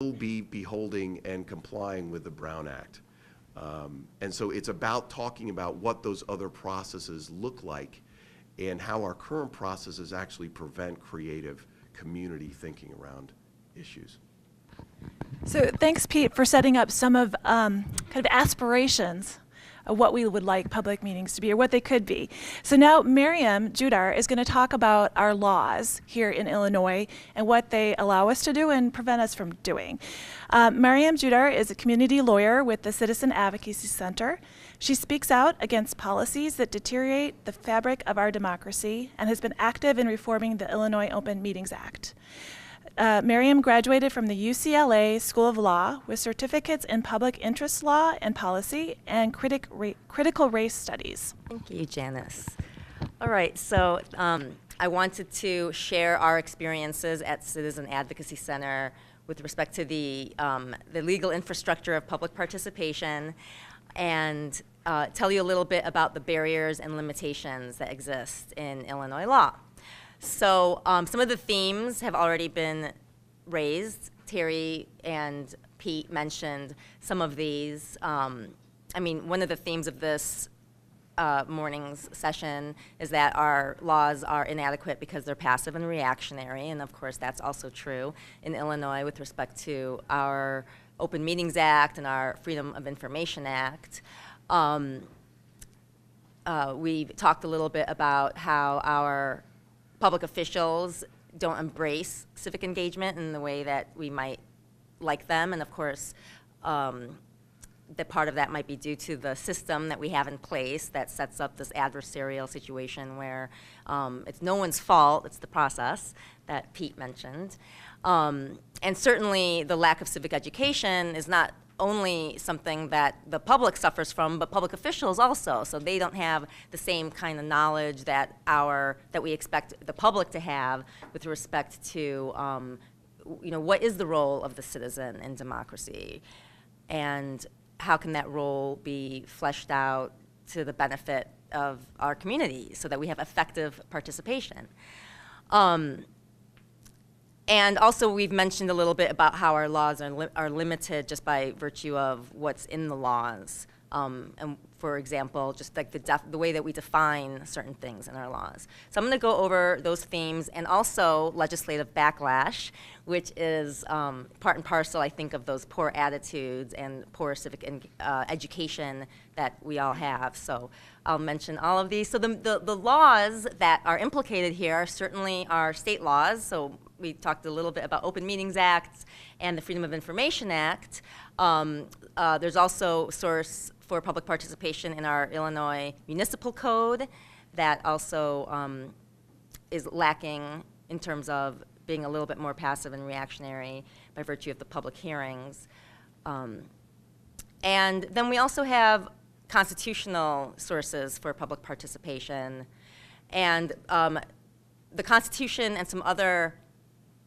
be beholding and complying with the Brown Act. And so it's about talking about what those other processes look like and how our current processes actually prevent creative community thinking around issues. So thanks, Pete, for setting up some of kind of aspirations of what we would like public meetings to be, or what they could be. So now Maryam Judar is going to talk about our laws here in Illinois and what they allow us to do and prevent us from doing. Maryam Judar is a community lawyer with the Citizen Advocacy Center. She speaks out against policies that deteriorate the fabric of our democracy and has been active in reforming the Illinois Open Meetings Act. Maryam graduated from the UCLA School of Law with certificates in public interest law and policy and critical race studies. Thank you, Janice. All right, so I wanted to share our experiences at Citizen Advocacy Center with respect to the legal infrastructure of public participation, and tell you a little bit about the barriers and limitations that exist in Illinois law. So some of the themes have already been raised. Terry and Pete mentioned some of these. I mean, one of the themes of this morning's session is that our laws are inadequate because they're passive and reactionary, and of course that's also true in Illinois with respect to our Open Meetings Act and our Freedom of Information Act. We've talked a little bit about how our public officials don't embrace civic engagement in the way that we might like them, and of course that part of that might be due to the system that we have in place that sets up this adversarial situation where it's no one's fault, it's the process that Pete mentioned. And certainly the lack of civic education is not only something that the public suffers from, but public officials also. So they don't have the same kind of knowledge that we expect the public to have with respect to, what is the role of the citizen in democracy, and how can that role be fleshed out to the benefit of our community so that we have effective participation. And also, we've mentioned a little bit about how our laws are limited just by virtue of what's in the laws. And for example, just like the way that we define certain things in our laws. So I'm going to go over those themes and also legislative backlash, which is part and parcel, I think, of those poor attitudes and poor civic education that we all have. So I'll mention all of these. So the laws that are implicated here are certainly our state laws. So we talked a little bit about Open Meetings Act and the Freedom of Information Act. There's also source for public participation in our Illinois Municipal Code that also is lacking in terms of being a little bit more passive and reactionary by virtue of the public hearings. And then we also have constitutional sources for public participation. And the Constitution and some other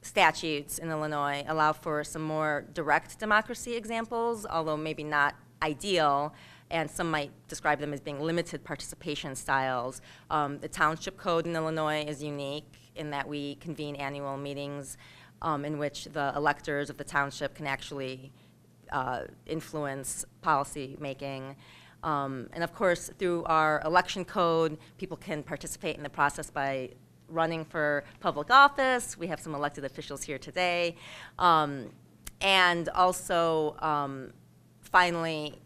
statutes in Illinois allow for some more direct democracy examples, although maybe not ideal, and some might describe them as being limited participation styles. The Township Code in Illinois is unique in that we convene annual meetings in which the electors of the township can actually influence policy making. And of course, through our election code, people can participate in the process by running for public office. We have some elected officials here today. And also, finally,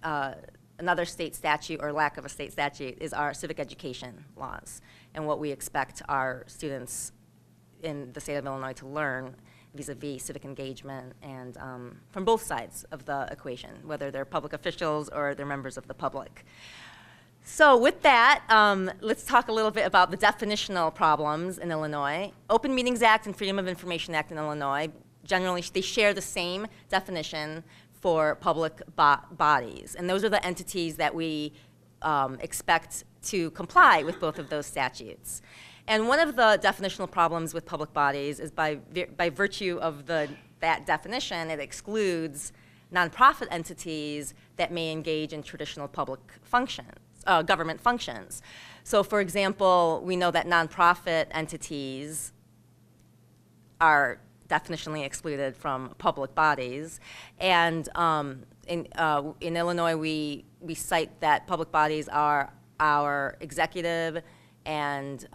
another state statute, or lack of a state statute, is our civic education laws and what we expect our students in the state of Illinois to learn vis-a-vis civic engagement, and from both sides of the equation, whether they're public officials or they're members of the public. So with that, let's talk a little bit about the definitional problems in Illinois. Open Meetings Act and Freedom of Information Act in Illinois, generally they share the same definition for public bodies. And those are the entities that we expect to comply with both of those statutes. And one of the definitional problems with public bodies is by virtue of that definition, it excludes nonprofit entities that may engage in traditional public functions. Government functions. So for example, we know that nonprofit entities are definitionally excluded from public bodies. And in Illinois, we cite that public bodies are our executive and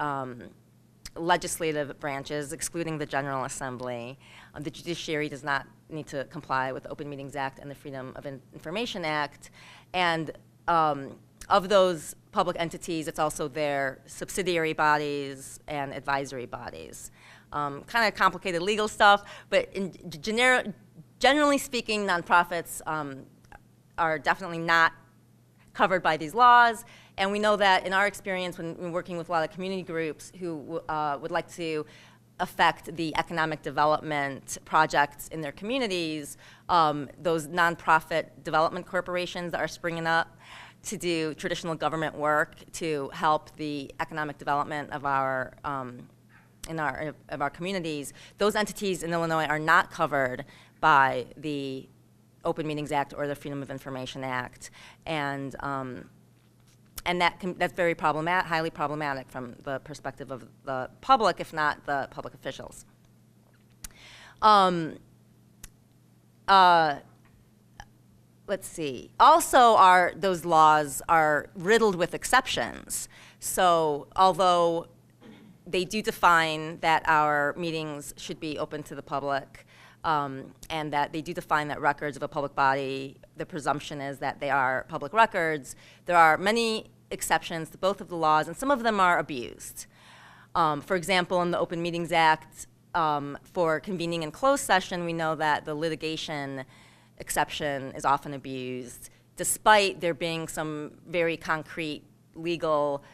legislative branches, excluding the General Assembly. The judiciary does not need to comply with the Open Meetings Act and the Freedom of Information Act. And of those public entities, it's also their subsidiary bodies and advisory bodies. Kind of complicated legal stuff, but generally speaking, nonprofits are definitely not covered by these laws. And we know that in our experience when working with a lot of community groups who would like to affect the economic development projects in their communities, those nonprofit development corporations that are springing up to do traditional government work to help the economic development of our communities, those entities in Illinois are not covered by the Open Meetings Act or the Freedom of Information Act, and that's very problematic, highly problematic from the perspective of the public, if not the public officials. Let's see. Also, those laws are riddled with exceptions. So, although they do define that our meetings should be open to the public, and that they do define that records of a public body, the presumption is that they are public records, there are many exceptions to both of the laws, and some of them are abused. For example, in the Open Meetings Act, for convening in closed session, we know that the litigation exception is often abused, despite there being some very concrete legal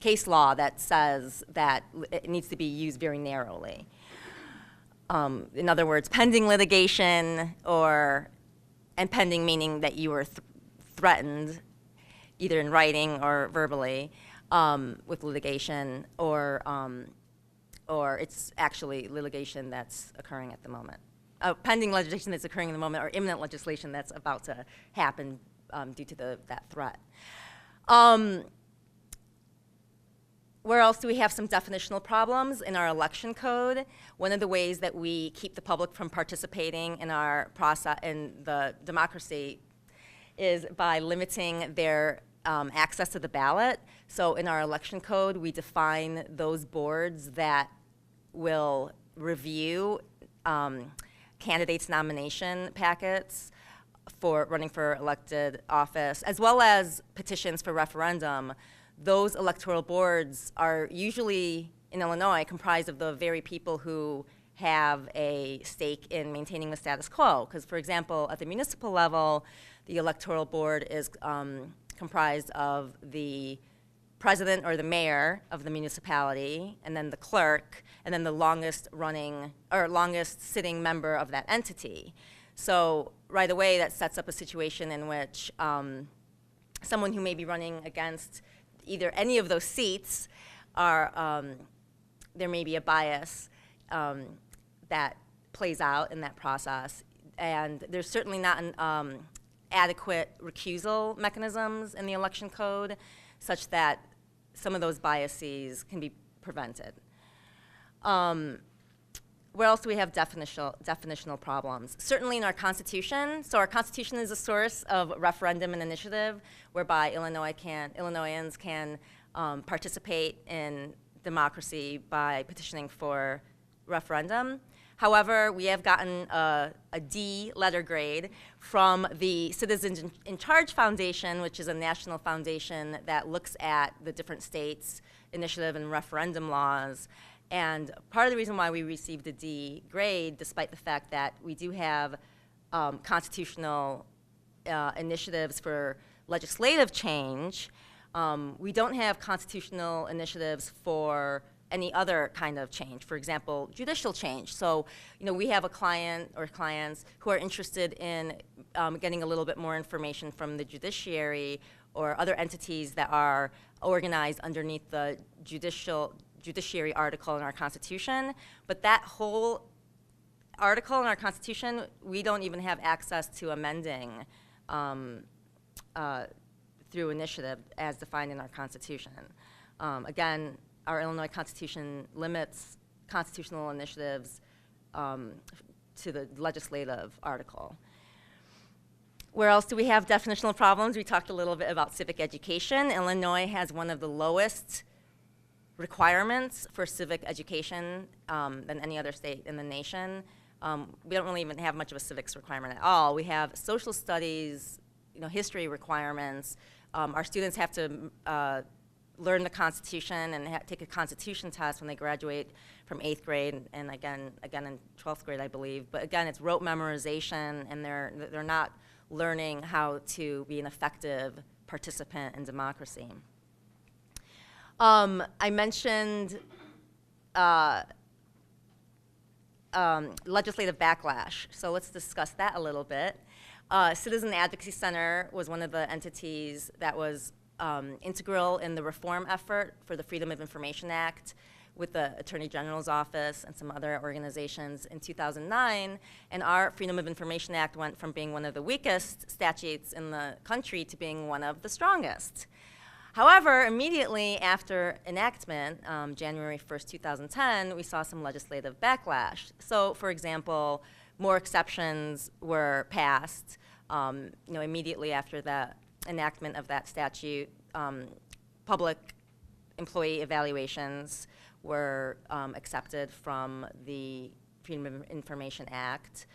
case law that says that it needs to be used very narrowly. In other words, pending litigation, and pending meaning that you were threatened, either in writing or verbally, with litigation, or it's actually litigation that's occurring at the moment. Pending legislation that's occurring in the moment, or imminent legislation that's about to happen due to that threat. Where else do we have some definitional problems? In our election code, one of the ways that we keep the public from participating in our process, in the democracy, is by limiting their access to the ballot. So in our election code, we define those boards that will review candidates' nomination packets for running for elected office, as well as petitions for referendum. Those electoral boards are usually, in Illinois, comprised of the very people who have a stake in maintaining the status quo. Because, for example, at the municipal level, the electoral board is comprised of the president or the mayor of the municipality, and then the clerk, and then the longest sitting member of that entity. So right away, that sets up a situation in which someone who may be running against either any of those seats there may be a bias that plays out in that process. And there's certainly not adequate recusal mechanisms in the election code such that some of those biases can be prevented. Where else do we have definitional problems? Certainly in our Constitution. So our Constitution is a source of referendum and initiative whereby Illinoisans can participate in democracy by petitioning for referendum. However, we have gotten a D letter grade from the Citizens in Charge Foundation, which is a national foundation that looks at the different states' initiative and referendum laws. And part of the reason why we received a D grade, despite the fact that we do have constitutional initiatives for legislative change, we don't have constitutional initiatives for any other kind of change. For example, judicial change. So, we have a client or clients who are interested in getting a little bit more information from the judiciary or other entities that are organized underneath the judiciary article in our Constitution, but that whole article in our Constitution, we don't even have access to amending through initiative as defined in our Constitution. Again, our Illinois Constitution limits constitutional initiatives to the legislative article. Where else do we have definitional problems? We talked a little bit about civic education. Illinois has one of the lowest requirements for civic education than any other state in the nation. We don't really even have much of a civics requirement at all. We have social studies, history requirements. Our students have to learn the Constitution and take a Constitution test when they graduate from 8th grade, and again in 12th grade, I believe. But again, it's rote memorization, and they're not learning how to be an effective participant in democracy. I mentioned legislative backlash, so let's discuss that a little bit. Citizen Advocacy Center was one of the entities that was integral in the reform effort for the Freedom of Information Act with the Attorney General's Office and some other organizations in 2009, and our Freedom of Information Act went from being one of the weakest statutes in the country to being one of the strongest. However, immediately after enactment, January 1st, 2010, we saw some legislative backlash. So, for example, more exceptions were passed. Immediately after the enactment of that statute, public employee evaluations were accepted from the Freedom of Information Act.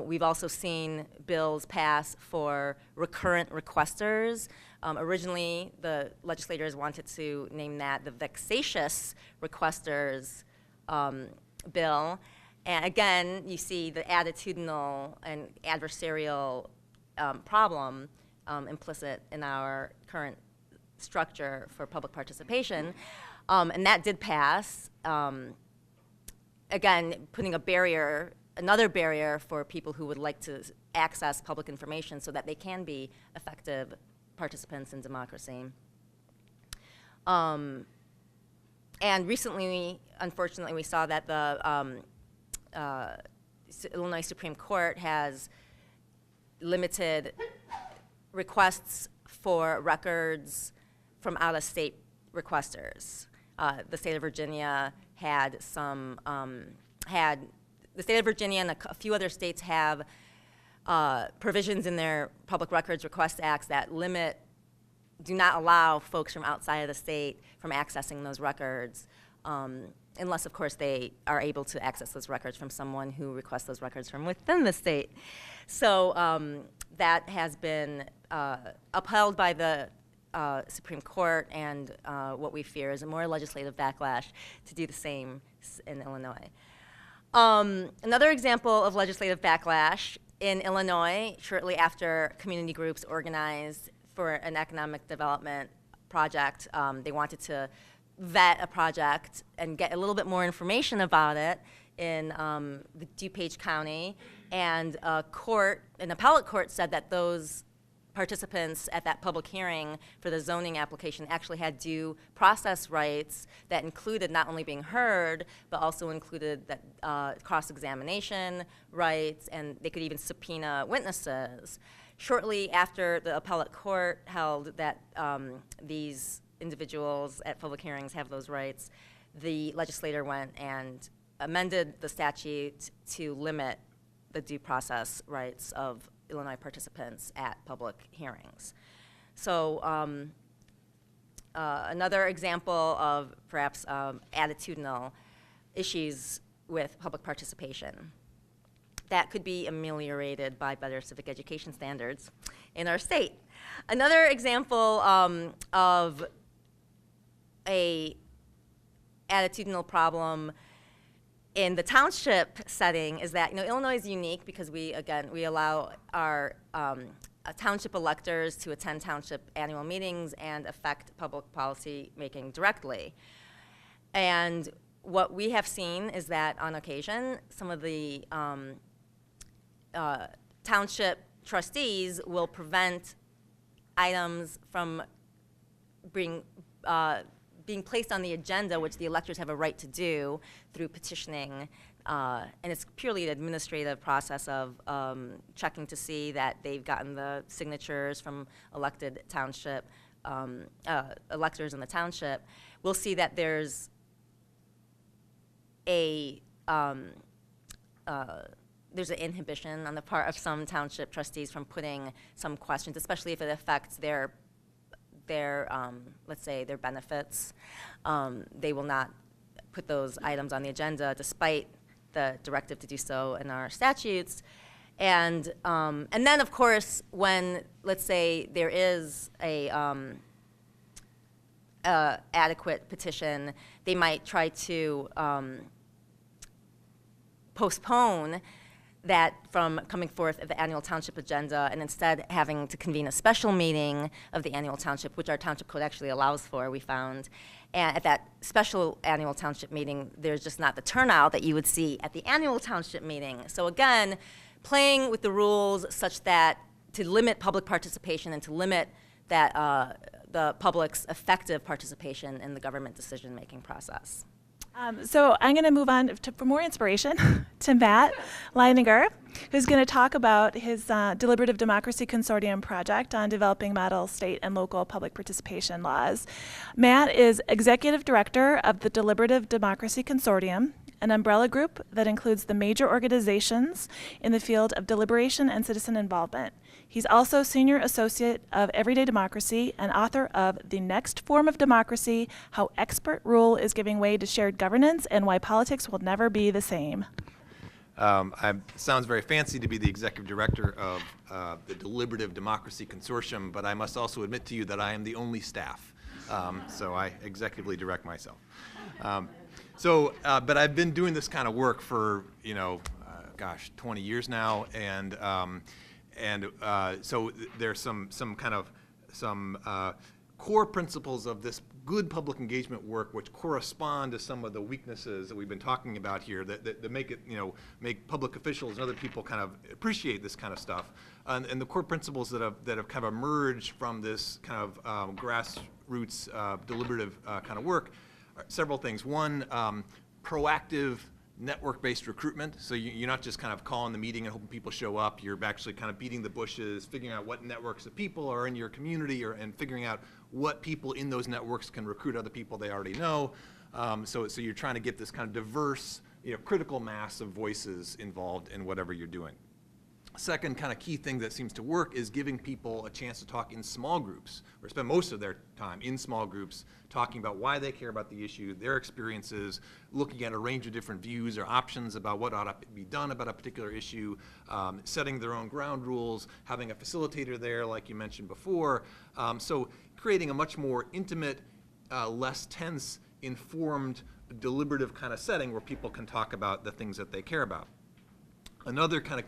We've also seen bills pass for recurrent requesters. Originally, the legislators wanted to name that the vexatious requesters bill. And again, you see the attitudinal and adversarial problem implicit in our current structure for public participation. And that did pass. Again, putting another barrier for people who would like to access public information so that they can be effective participants in democracy. And recently, unfortunately, we saw that the Illinois Supreme Court has limited requests for records from out-of-state requesters. The state of Virginia had the state of Virginia and a few other states have provisions in their Public Records Request Acts that do not allow folks from outside of the state from accessing those records, unless, of course, they are able to access those records from someone who requests those records from within the state. So that has been upheld by the Supreme Court, and what we fear is a more legislative backlash to do the same in Illinois. Another example of legislative backlash in Illinois, shortly after community groups organized for an economic development project, they wanted to vet a project and get a little bit more information about it in the DuPage County, and an appellate court said that those participants at that public hearing for the zoning application actually had due process rights that included not only being heard, but also included that cross-examination rights, and they could even subpoena witnesses. Shortly after the appellate court held that these individuals at public hearings have those rights, the legislator went and amended the statute to limit the due process rights of Illinois participants at public hearings. So another example of perhaps attitudinal issues with public participation that could be ameliorated by better civic education standards in our state. Another example of a attitudinal problem in the township setting is that Illinois is unique because we allow our township electors to attend township annual meetings and affect public policy making directly. And what we have seen is that on occasion, some of the township trustees will prevent items from being placed on the agenda, which the electors have a right to do through petitioning, and it's purely an administrative process of checking to see that they've gotten the signatures from elected township electors in the township. We'll see that there's a there's an inhibition on the part of some township trustees from putting some questions, especially if it affects their let's say, their benefits. They will not put those items on the agenda despite the directive to do so in our statutes. And then, of course, when, let's say, there is a adequate petition, they might try to postpone that from coming forth at the annual township agenda, and instead having to convene a special meeting of the annual township, which our township code actually allows for, we found. And at that special annual township meeting, there's just not the turnout that you would see at the annual township meeting. So again, playing with the rules such that to limit public participation and to limit that the public's effective participation in the government decision-making process. So I'm going to move on for more inspiration to Matt Leighninger, who's going to talk about his Deliberative Democracy Consortium project on developing model state and local public participation laws. Matt is Executive Director of the Deliberative Democracy Consortium, an umbrella group that includes the major organizations in the field of deliberation and citizen involvement. He's also Senior Associate of Everyday Democracy and author of The Next Form of Democracy, How Expert Rule is Giving Way to Shared Governance and Why Politics Will Never Be the Same. Sounds very fancy to be the executive director of the Deliberative Democracy Consortium, but I must also admit to you that I am the only staff, so I executively direct myself. But I've been doing this kind of work for, 20 years now, and so there's some core principles of this good public engagement work which correspond to some of the weaknesses that we've been talking about here that make it, make public officials and other people kind of appreciate this kind of stuff. And the core principles that have kind of emerged from this kind of grassroots deliberative kind of work are several things. One, proactive network-based recruitment. So you're not just kind of calling the meeting and hoping people show up. You're actually kind of beating the bushes, figuring out what networks of people are in your community, and figuring out what people in those networks can recruit other people they already know. So you're trying to get this kind of diverse, critical mass of voices involved in whatever you're doing. Second kind of key thing that seems to work is giving people a chance to talk in small groups, or spend most of their time in small groups talking about why they care about the issue, their experiences, looking at a range of different views or options about what ought to be done about a particular issue, setting their own ground rules, having a facilitator there like you mentioned before. So creating a much more intimate, less tense, informed, deliberative kind of setting where people can talk about the things that they care about. Another kind of